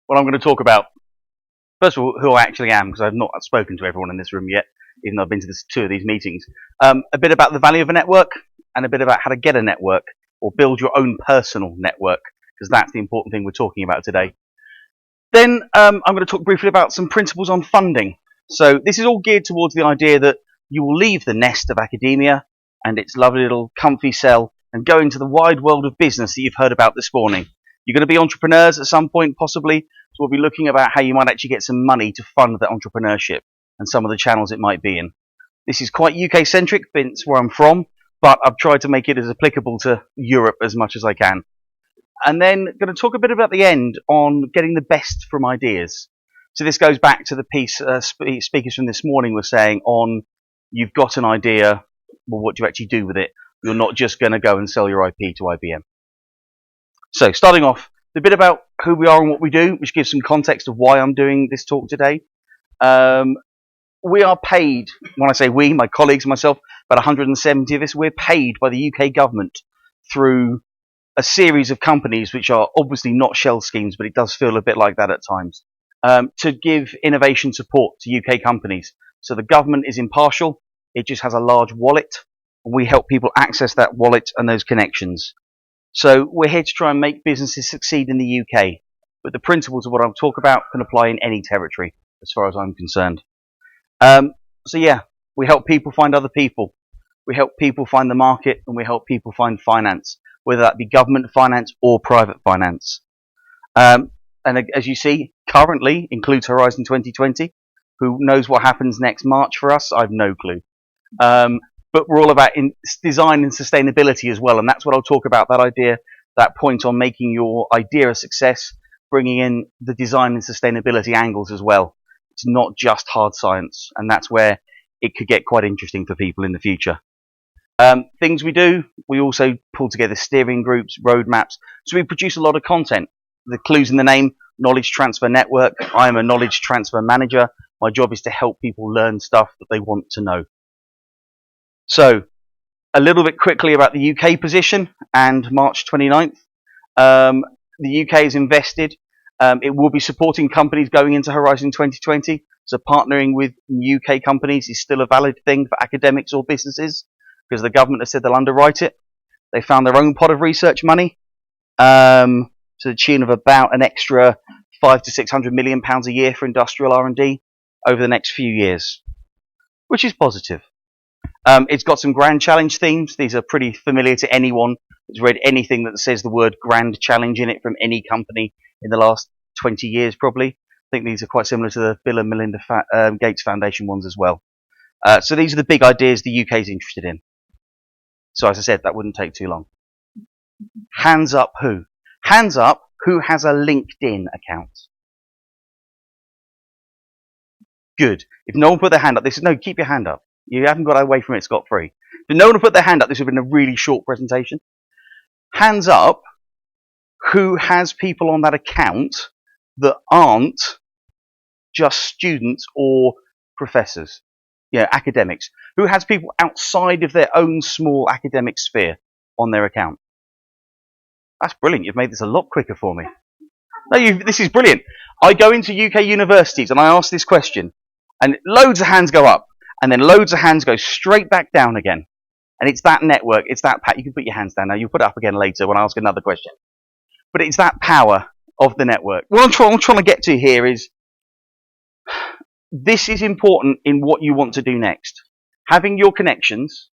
Well, I'm going to talk about, first of all, who I actually am, because I've not spoken to everyone in this room yet, even though I've been to two of these meetings. A bit about the value of a network, and a bit about how to get a network, or build your own personal network, because that's the important thing we're talking about today. Then I'm going to talk briefly about some principles on funding. So this is all geared towards the idea that you will leave the nest of academia and its lovely little comfy cell and go into the wide world of business that you've heard about this morning. You're going to be entrepreneurs at some point, possibly, so we'll be looking about how you might actually get some money to fund that entrepreneurship and some of the channels it might be in. This is quite UK-centric, it's where I'm from, but I've tried to make it as applicable to Europe as much as I can. And then going to talk a bit about the end on getting the best from ideas. So this goes back to the piece speakers from this morning were saying on, you've got an idea, well, what do you actually do with it? You're not just going to go and sell your IP to IBM. So starting off, a bit about who we are and what we do, which gives some context of why I'm doing this talk today. We are paid, when I say we, my colleagues and myself, about 170 of us, we're paid by the UK government through a series of companies which are obviously not shell schemes, but it does feel a bit like that at times, to give innovation support to UK companies. So the government is impartial, it just has a large wallet, and we help people access that wallet and those connections. So we're here to try and make businesses succeed in the UK, but the principles of what I'll talk about can apply in any territory, as far as I'm concerned. So yeah, we help people find other people, we help people find the market, and we help people find finance, whether that be government finance or private finance. And as you see, currently includes Horizon 2020. Who knows what happens next March for us? I've no clue. But we're all about design and sustainability as well, and that's what I'll talk about, that idea, that point on making your idea a success, bringing in the design and sustainability angles as well. It's not just hard science, and that's where it could get quite interesting for people in the future. Things we do, we also pull together steering groups, roadmaps, so we produce a lot of content. The clue's in the name, Knowledge Transfer Network. I am a knowledge transfer manager. My job is to help people learn stuff that they want to know. So, a little bit quickly about the UK position and March 29th. The UK is invested. It will be supporting companies going into Horizon 2020. So partnering with UK companies is still a valid thing for academics or businesses, because the government has said they'll underwrite it. They found their own pot of research money, to the tune of about an extra £500 to £600 million a year for industrial R&D over the next few years, which is positive. It's got some grand challenge themes. These are pretty familiar to anyone who's read anything that says the word grand challenge in it from any company in the last 20 years, probably. I think these are quite similar to the Bill and Melinda Gates Foundation ones as well. So these are the big ideas the UK is interested in. So as I said, that wouldn't take too long. Hands up who? Hands up who has a LinkedIn account. Good. If no one put their hand up, no, keep your hand up. You haven't got away from it scot-free. If no one put their hand up, this would have been a really short presentation. Hands up who has people on that account that aren't just students or professors, academics. Who has people outside of their own small academic sphere on their account? That's brilliant. You've made this a lot quicker for me. No, this is brilliant. I go into UK universities and I ask this question, and loads of hands go up, and then loads of hands go straight back down again. And it's that network, it's that you can put your hands down now, you'll put it up again later when I ask another question. But it's that power of the network. What I'm trying to get to here is, this is important in what you want to do next. Having your connections,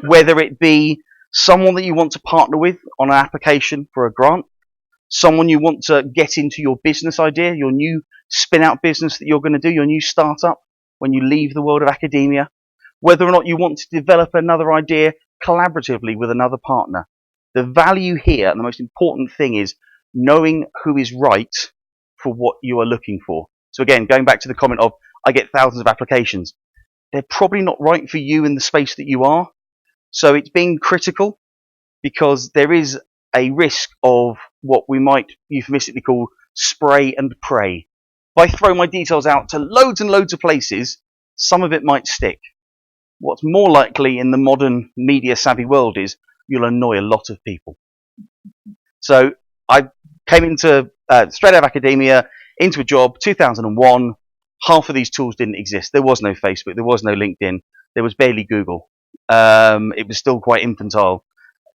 whether it be someone that you want to partner with on an application for a grant, someone you want to get into your business idea, your new spin-out business that you're going to do, your new startup, when you leave the world of academia, whether or not you want to develop another idea collaboratively with another partner. The value here, and the most important thing, is knowing who is right for what you are looking for. So again, going back to the comment of, I get thousands of applications. They're probably not right for you in the space that you are. So it's being critical, because there is a risk of what we might euphemistically call spray and pray. If I throw my details out to loads and loads of places, some of it might stick. What's more likely in the modern media savvy world is you'll annoy a lot of people. So I came into straight out of academia into a job, 2001. Half of these tools didn't exist. There was no Facebook. There was no LinkedIn. There was barely Google. It was still quite infantile.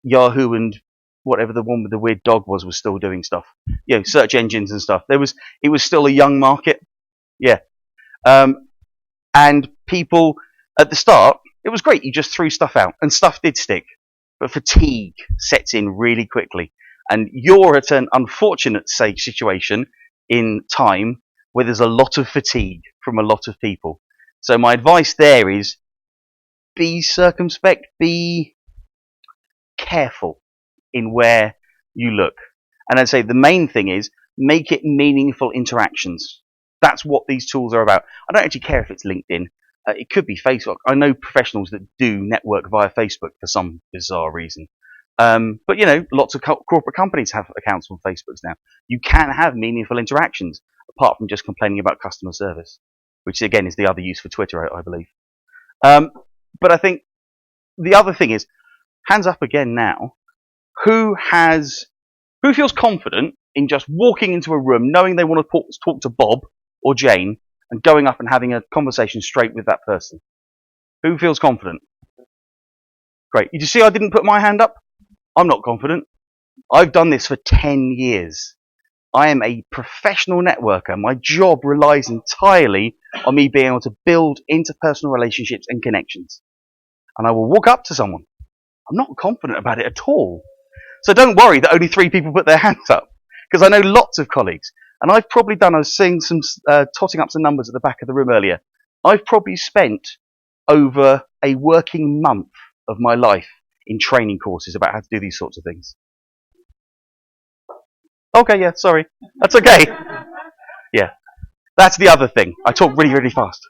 Yahoo and whatever the one with the weird dog was still doing stuff. Search engines and stuff. It was still a young market. Yeah. And people at the start, it was great. You just threw stuff out and stuff did stick. But fatigue sets in really quickly. And you're at an unfortunate situation in time where there's a lot of fatigue from a lot of people. So my advice there is be circumspect, be careful in where you look. And I'd say the main thing is make it meaningful interactions. That's what these tools are about. I don't actually care if it's LinkedIn. It could be Facebook. I know professionals that do network via Facebook for some bizarre reason. But lots of corporate companies have accounts on Facebook now. You can have meaningful interactions apart from just complaining about customer service, which again is the other use for Twitter, I believe. But I think the other thing is, hands up again now, who feels confident in just walking into a room knowing they want to talk to Bob or Jane and going up and having a conversation straight with that person? Who feels confident? Great. You see I didn't put my hand up? I'm not confident. I've done this for 10 years. I am a professional networker. My job relies entirely on me being able to build interpersonal relationships and connections. And I will walk up to someone. I'm not confident about it at all. So don't worry that only 3 people put their hands up, because I know lots of colleagues. And I've probably done, I was seeing some, totting up some numbers at the back of the room earlier. I've probably spent over a working month of my life in training courses about how to do these sorts of things. Okay, yeah, sorry. That's okay. Yeah. That's the other thing. I talk really, really fast.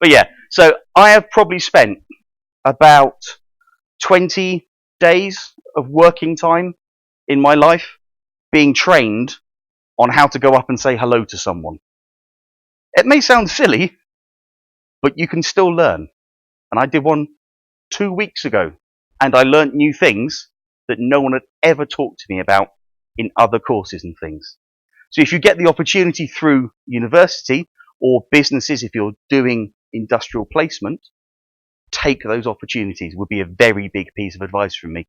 But yeah, so I have probably spent about 20 days of working time in my life being trained on how to go up and say hello to someone. It may sound silly, but you can still learn. And I did one 2 weeks ago, and I learnt new things that no one had ever talked to me about in other courses and things. So if you get the opportunity through university or businesses, if you're doing industrial placement, take those opportunities would be a very big piece of advice from me.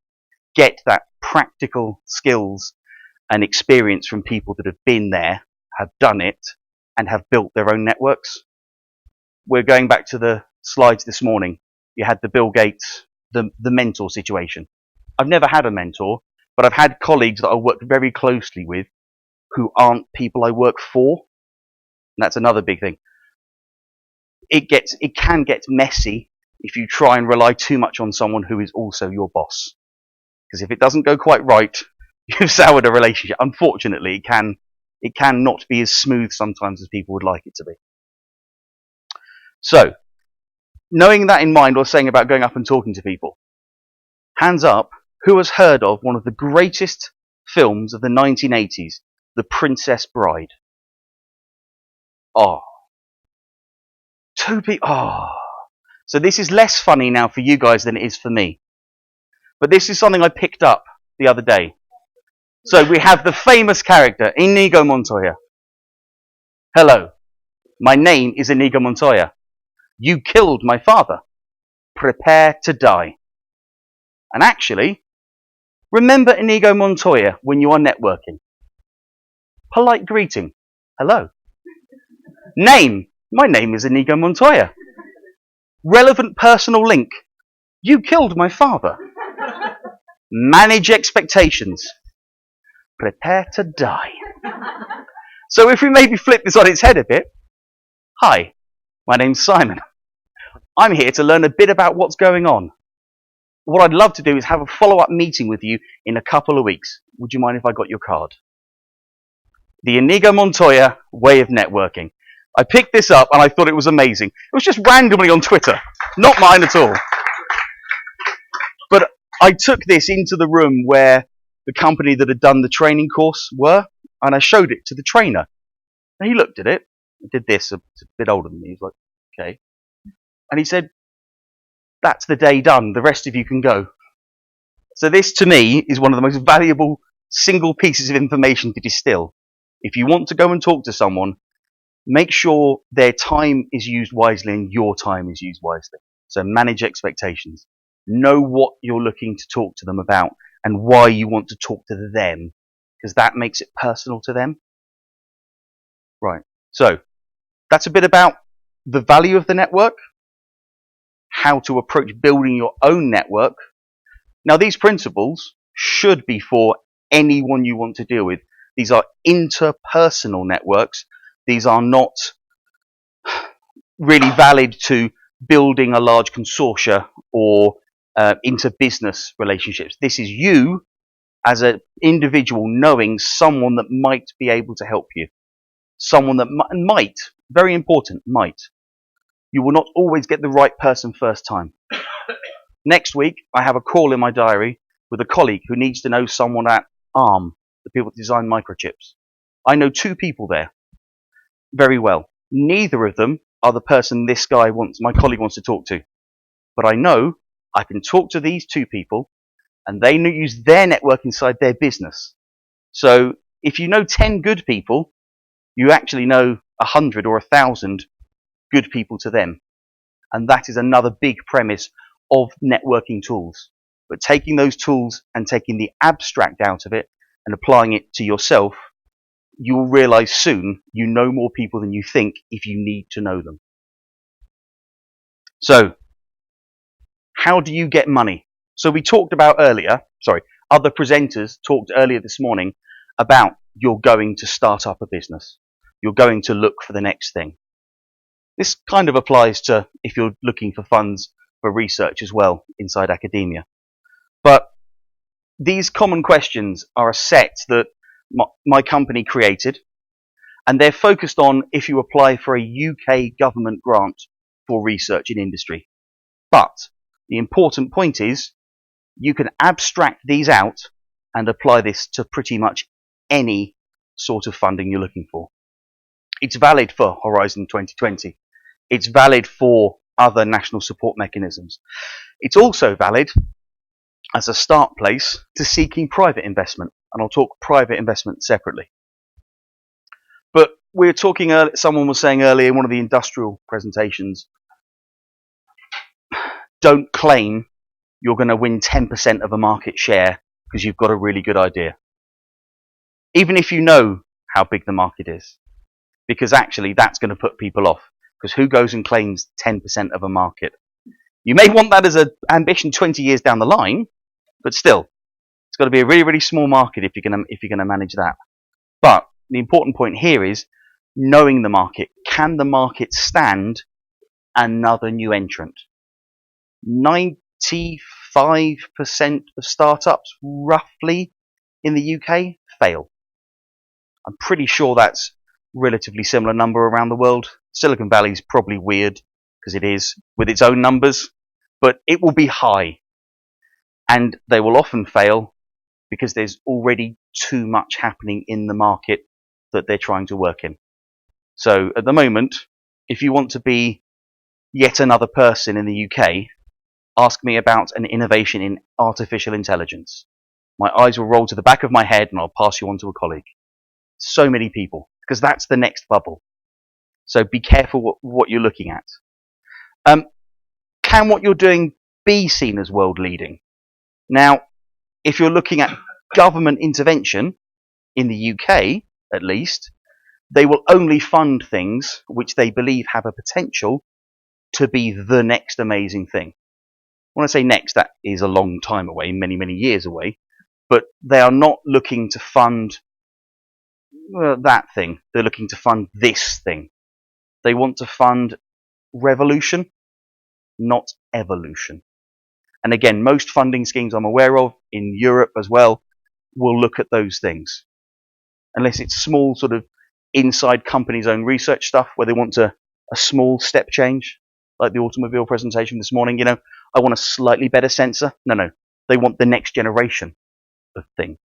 Get that practical skills and experience from people that have been there, have done it, and have built their own networks. We're going back to the slides this morning. You had the Bill Gates, the mentor situation. I've never had a mentor, but I've had colleagues that I work very closely with who aren't people I work for. And that's another big thing. It can get messy if you try and rely too much on someone who is also your boss. Because if it doesn't go quite right, you've soured a relationship. Unfortunately, it can not be as smooth sometimes as people would like it to be. So, knowing that in mind, I was saying about going up and talking to people. Hands up, who has heard of one of the greatest films of the 1980s, The Princess Bride? Oh. 2 people. Oh. So this is less funny now for you guys than it is for me. But this is something I picked up the other day. So we have the famous character, Inigo Montoya. Hello, my name is Inigo Montoya. You killed my father. Prepare to die. And actually, remember Inigo Montoya when you are networking. Polite greeting. Hello. Name. My name is Inigo Montoya. Relevant personal link. You killed my father. Manage expectations. Prepare to die. So if we maybe flip this on its head a bit. Hi, my name's Simon. I'm here to learn a bit about what's going on. What I'd love to do is have a follow-up meeting with you in a couple of weeks. Would you mind if I got your card? The Inigo Montoya way of networking. I picked this up and I thought it was amazing. It was just randomly on Twitter. Not mine at all. But I took this into the room where the company that had done the training course were, and I showed it to the trainer. And he looked at it, did this, a bit older than me, he was like, okay. And he said, that's the day done, the rest of you can go. So this, to me, is one of the most valuable single pieces of information to distill. If you want to go and talk to someone, make sure their time is used wisely and your time is used wisely. So manage expectations. Know what you're looking to talk to them about and why you want to talk to them, because that makes it personal to them. Right. So that's a bit about the value of the network, how to approach building your own network. Now, these principles should be for anyone you want to deal with. These are interpersonal networks. These are not really valid to building a large consortia or inter-business relationships. This is you as an individual knowing someone that might be able to help you. Someone that might, very important, might. You will not always get the right person first time. Next week, I have a call in my diary with a colleague who needs to know someone at ARM, the people that design microchips. I know 2 people there very well. Neither of them are the person my colleague wants to talk to. But I know I can talk to these 2 people and they use their network inside their business. So if you know 10 good people, you actually know 100 or 1,000 good people to them. And that is another big premise of networking tools. But taking those tools and taking the abstract out of it and applying it to yourself, you will realize soon you know more people than you think if you need to know them. So, how do you get money? So we talked about other presenters talked earlier this morning about you're going to start up a business. You're going to look for the next thing. This kind of applies to if you're looking for funds for research as well inside academia. But these common questions are a set that my company created, and they're focused on if you apply for a UK government grant for research in industry. But the important point is you can abstract these out and apply this to pretty much any sort of funding you're looking for. It's valid for Horizon 2020. It's valid for other national support mechanisms. It's also valid as a start place to seeking private investment, and I'll talk private investment separately. But we're talking earlier, someone was saying earlier in one of the industrial presentations, don't claim you're going to win 10% of a market share because you've got a really good idea. Even if you know how big the market is, because actually that's going to put people off, because who goes and claims 10% of a market? You may want that as an ambition 20 years down the line, but still, it's got to be a really, really small market if you're going to manage that. But the important point here is knowing the market. Can the market stand another new entrant? 95% of startups, roughly, in the UK fail. I'm pretty sure that's relatively similar number around the world. Silicon Valley is probably weird because it is with its own numbers, but it will be high. And they will often fail because there's already too much happening in the market that they're trying to work in. So at the moment, if you want to be yet another person in the UK, ask me about an innovation in artificial intelligence. My eyes will roll to the back of my head and I'll pass you on to a colleague. So many people, because that's the next bubble. So be careful what you're looking at. Can what you're doing be seen as world leading? Now, if you're looking at government intervention, in the UK at least, they will only fund things which they believe have a potential to be the next amazing thing. When I say next, that is a long time away, many, many years away, but they are not looking to fund that thing. They're looking to fund this thing. They want to fund revolution, not evolution. And again, most funding schemes I'm aware of, in Europe as well, will look at those things. Unless it's small sort of inside companies' own research stuff where they want a small step change, like the automobile presentation this morning. I want a slightly better sensor. No. They want the next generation of thing.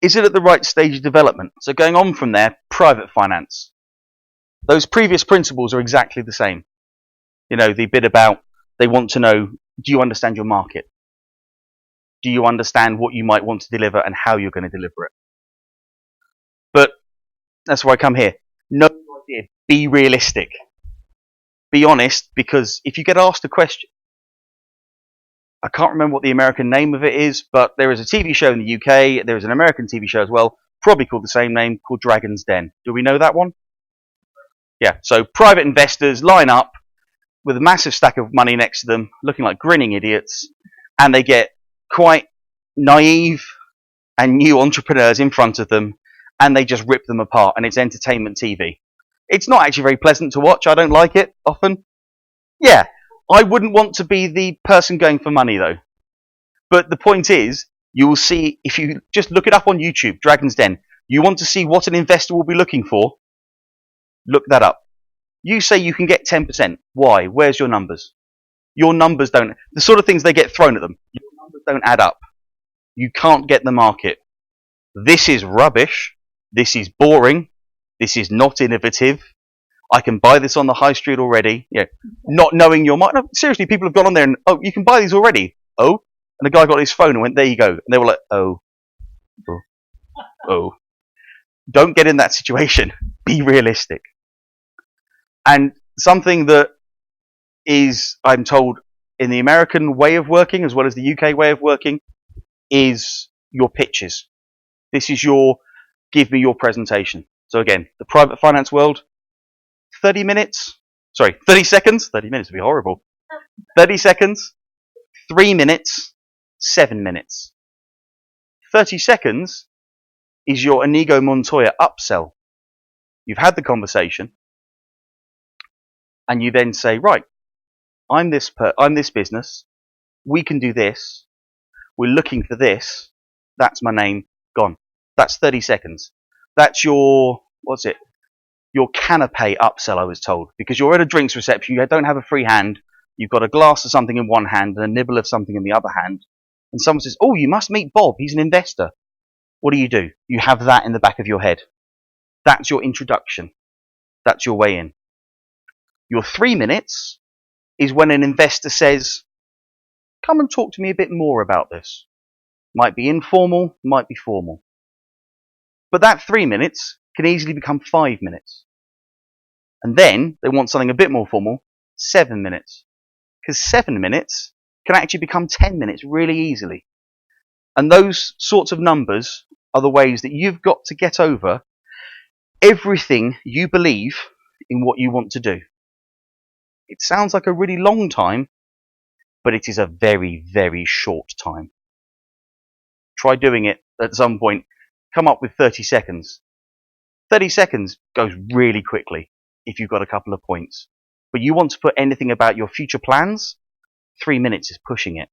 Is it at the right stage of development? So going on from there, private finance. Those previous principles are exactly the same. The bit about they want to know, do you understand your market? Do you understand what you might want to deliver and how you're going to deliver it? That's why I come here. No idea. Be realistic. Be honest, because if you get asked a question, I can't remember what the American name of it is, but there is a TV show in the UK. There is an American TV show as well, probably called the same name, called Dragon's Den. Do we know that one? Yeah. So private investors line up with a massive stack of money next to them, looking like grinning idiots, and they get quite naive and new entrepreneurs in front of them, and they just rip them apart, and it's entertainment TV. It's not actually very pleasant to watch. I don't like it often. Yeah, I wouldn't want to be the person going for money, though. But the point is, you will see, if you just look it up on YouTube, Dragon's Den, you want to see what an investor will be looking for, look that up. You say you can get 10%. Why? Where's your numbers? Your numbers don't, the sort of things they get thrown at them, your numbers don't add up. You can't get the market. This is rubbish. This is boring. This is not innovative. I can buy this on the high street already. Yeah, not knowing your market. No, seriously, people have gone on there and, oh, you can buy these already. Oh, and the guy got his phone and went, there you go. And they were like, oh. Don't get in that situation. Be realistic. And something that is, I'm told, in the American way of working as well as the UK way of working, is your pitches. This is your, give me your presentation. So again, the private finance world, 30 minutes, sorry, 30 seconds, 30 minutes would be horrible. 30 seconds, 3 minutes, 7 minutes. 30 seconds is your Inigo Montoya upsell. You've had the conversation, and you then say, right, I'm this business, we can do this, we're looking for this, that's my name, gone. That's 30 seconds. That's your, what's it? Your canapé upsell, I was told. Because you're at a drinks reception, you don't have a free hand, you've got a glass of something in one hand and a nibble of something in the other hand, and someone says, oh, you must meet Bob, he's an investor. What do? You have that in the back of your head. That's your introduction. That's your way in. Your 3 minutes is when an investor says, come and talk to me a bit more about this. Might be informal, might be formal. But that 3 minutes can easily become 5 minutes. And then they want something a bit more formal, 7 minutes. Because 7 minutes can actually become 10 minutes really easily. And those sorts of numbers are the ways that you've got to get over everything you believe in what you want to do. It sounds like a really long time, but it is a very, very short time. Try doing it at some point. Come up with 30 seconds. 30 seconds goes really quickly if you've got a couple of points. But you want to put anything about your future plans, 3 minutes is pushing it.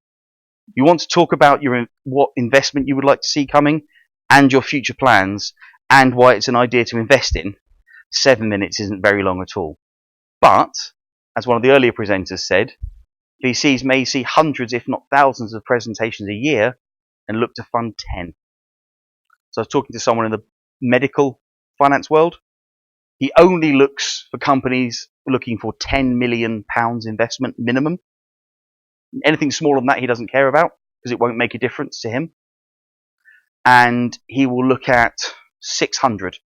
You want to talk about what investment you would like to see coming and your future plans and why it's an idea to invest in. 7 minutes isn't very long at all. But, as one of the earlier presenters said, VCs may see hundreds, if not thousands, of presentations a year and look to fund 10. So I was talking to someone in the medical finance world. He only looks for companies looking for £10 million investment minimum. Anything smaller than that he doesn't care about because it won't make a difference to him. And he will look at 600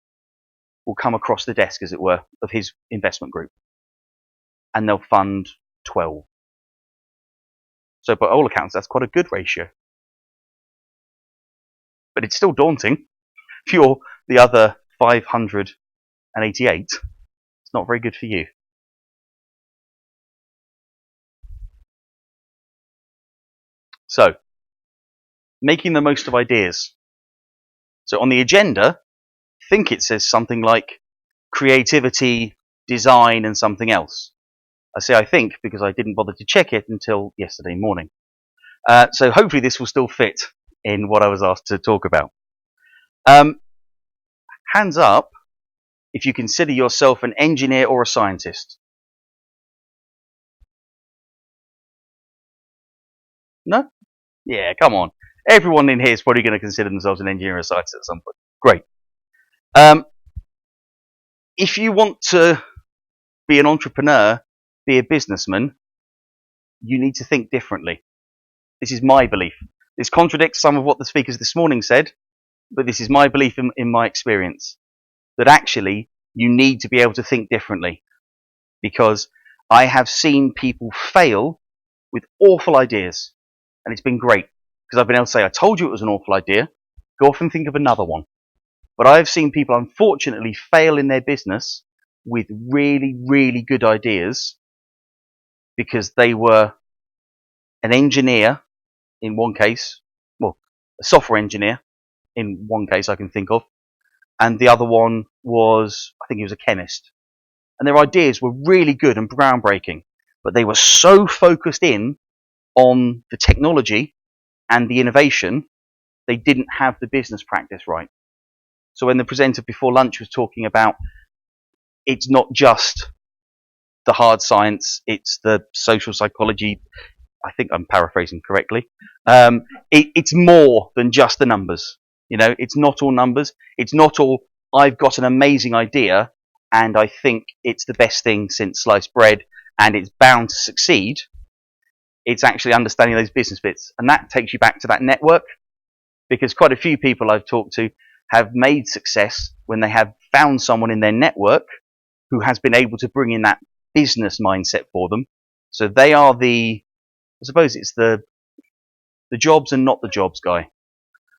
will come across the desk, as it were, of his investment group. And they'll fund 12. So by all accounts, that's quite a good ratio. But it's still daunting. If you're the other 588, it's not very good for you. So, making the most of ideas. So on the agenda, I think it says something like creativity, design, and something else. I say I think because I didn't bother to check it until yesterday morning. So hopefully this will still fit in what I was asked to talk about. Hands up if you consider yourself an engineer or a scientist. No? Yeah, come on. Everyone in here is probably going to consider themselves an engineer or a scientist at some point. Great. If you want to be an entrepreneur, be a businessman, you need to think differently. This is my belief. This contradicts some of what the speakers this morning said, but this is my belief in my experience. that actually you need to be able to think differently, because I have seen people fail with awful ideas, and it's been great because I've been able to say, I told you it was an awful idea, go off and think of another one. But I've seen people unfortunately fail in their business with really, really good ideas because they were an engineer in one case, well, a software engineer in one case I can think of, and the other one was, I think he was a chemist. And their ideas were really good and groundbreaking, but they were so focused in on the technology and the innovation, they didn't have the business practice right. So when the presenter before lunch was talking about it's not just the hard science, it's the social psychology, I think I'm paraphrasing correctly. It's more than just the numbers. You know, it's not all numbers. It's not all, I've got an amazing idea and I think it's the best thing since sliced bread and it's bound to succeed. It's actually understanding those business bits. And that takes you back to that network, because quite a few people I've talked to have made success when they have found someone in their network who has been able to bring in that business mindset for them. So they are I suppose it's the jobs and not the jobs guy.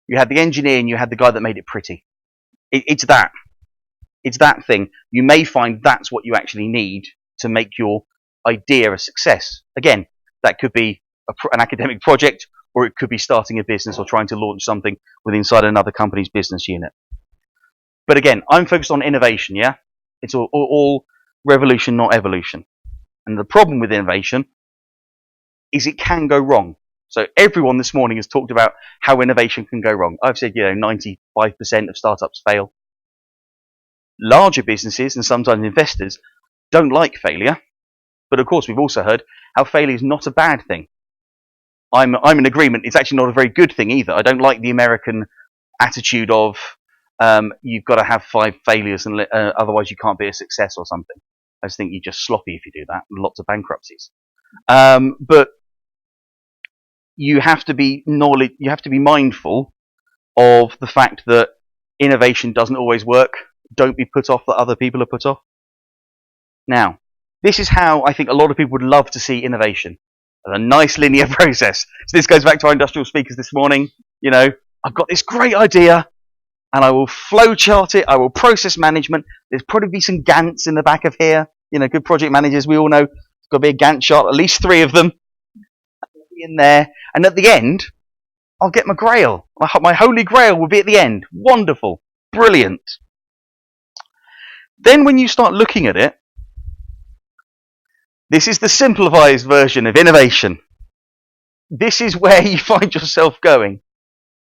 You had the engineer and you had the guy that made it pretty. It's that. It's that thing. You may find that's what you actually need to make your idea a success. Again, that could be an academic project, or it could be starting a business or trying to launch something with inside another company's business unit. But again, I'm focused on innovation, yeah? It's all revolution, not evolution. And the problem with innovation is it can go wrong. So everyone this morning has talked about how innovation can go wrong. I've said, 95% of startups fail. Larger businesses and sometimes investors don't like failure. But of course, we've also heard how failure is not a bad thing. I'm in agreement. It's actually not a very good thing either. I don't like the American attitude of you've got to have 5 failures and otherwise you can't be a success or something. I just think you're just sloppy if you do that. Lots of bankruptcies. But you have to be mindful of the fact that innovation doesn't always work. Don't be put off that other people are put off. Now, this is how I think a lot of people would love to see innovation. A nice linear process. So this goes back to our industrial speakers this morning. I've got this great idea and I will flowchart it. I will process management. There's probably be some Gantt in the back of here. Good project managers, we all know there's got to be a Gantt chart, at least 3 of them in there. And at the end, I'll get my grail. My holy grail will be at the end. Wonderful. Brilliant. Then when you start looking at it, this is the simplified version of innovation. This is where you find yourself going.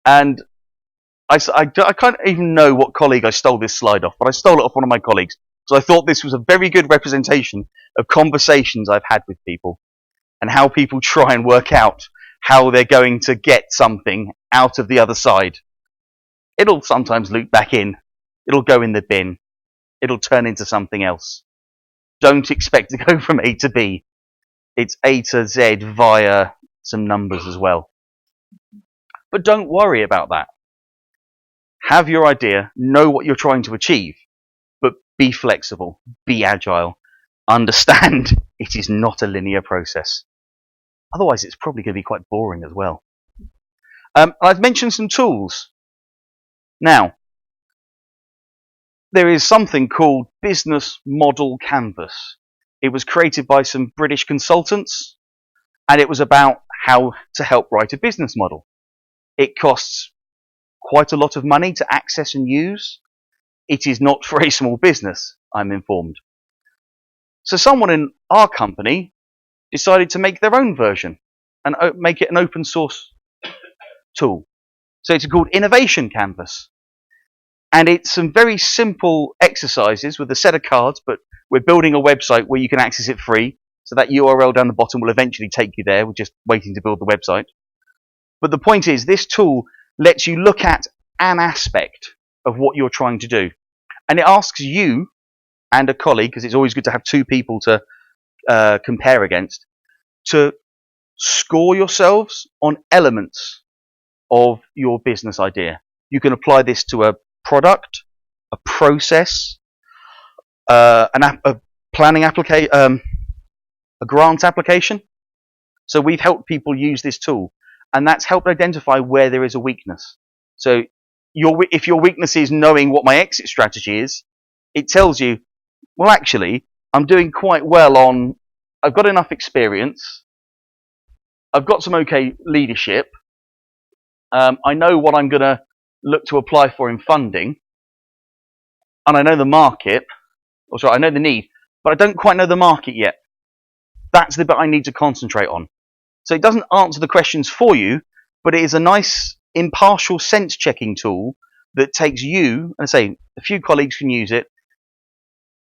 And I can't even know what colleague I stole this slide off, but I stole it off one of my colleagues. So I thought this was a very good representation of conversations I've had with people and how people try and work out how they're going to get something out of the other side. It'll sometimes loop back in. It'll go in the bin. It'll turn into something else. Don't expect to go from A to B. It's A to Z via some numbers as well. But don't worry about that. Have your idea, know what you're trying to achieve, but be flexible, be agile. Understand it is not a linear process. Otherwise, it's probably going to be quite boring as well. I've mentioned some tools. Now, there is something called Business Model Canvas. It was created by some British consultants, and it was about how to help write a business model. It costs quite a lot of money to access and use. It is not for a small business, I'm informed. So someone in our company decided to make their own version and make it an open source tool. So it's called Innovation Canvas. And it's some very simple exercises with a set of cards, but we're building a website where you can access it free. So that URL down the bottom will eventually take you there. We're just waiting to build the website. But the point is, this tool lets you look at an aspect of what you're trying to do. And it asks you and a colleague, because it's always good to have 2 people to compare against, to score yourselves on elements of your business idea. You can apply this to a product, a process, a planning application, a grant application. So we've helped people use this tool, and that's helped identify where there is a weakness. So if your weakness is knowing what my exit strategy is, it tells you, well, actually, I'm doing quite well on, I've got enough experience, I've got some okay leadership, I know what I'm going to look to apply for in funding, and I know the market, or sorry, I know the need, but I don't quite know the market yet. That's the bit I need to concentrate on. So it doesn't answer the questions for you, but it is a nice impartial sense checking tool that takes you, and I say a few colleagues can use it,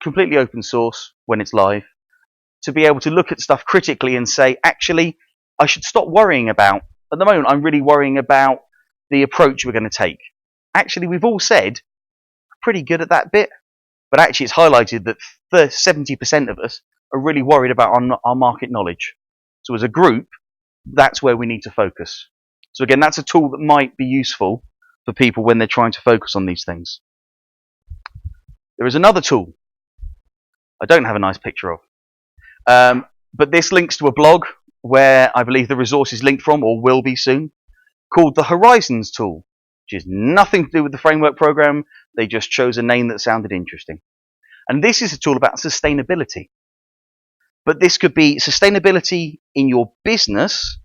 completely open source when it's live, to be able to look at stuff critically and say, actually, I should stop worrying about, at the moment I'm really worrying about the approach we're going to take. Actually, we've all said, pretty good at that bit, but actually it's highlighted that 70% of us are really worried about our market knowledge. So as a group, that's where we need to focus. So again, that's a tool that might be useful for people when they're trying to focus on these things. There is another tool I don't have a nice picture of, but this links to a blog where I believe the resource is linked from, or will be soon, called the Horizons tool, which is nothing to do with the framework program. They just chose a name that sounded interesting. And this is a tool about sustainability. But this could be sustainability in your business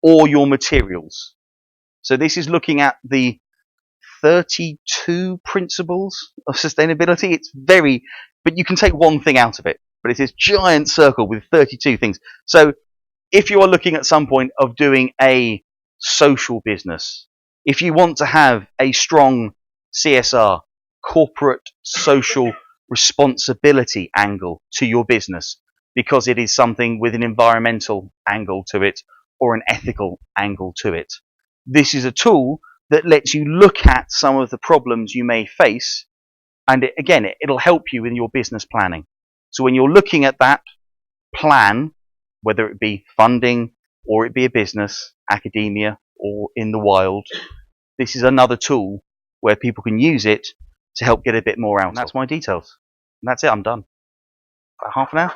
or your materials. So this is looking at the 32 principles of sustainability. It's very, but you can take one thing out of it. But it's this giant circle with 32 things. So if you are looking at some point of doing a social business, if you want to have a strong CSR, corporate social responsibility angle to your business, because it is something with an environmental angle to it or an ethical angle to it, this is a tool that lets you look at some of the problems you may face, and it'll help you in your business planning. So when you're looking at that plan, whether it be funding or it be a business, academia, or in the wild, this is another tool where people can use it to help get a bit more out. And that's my details. And that's it, I'm done. About half an hour.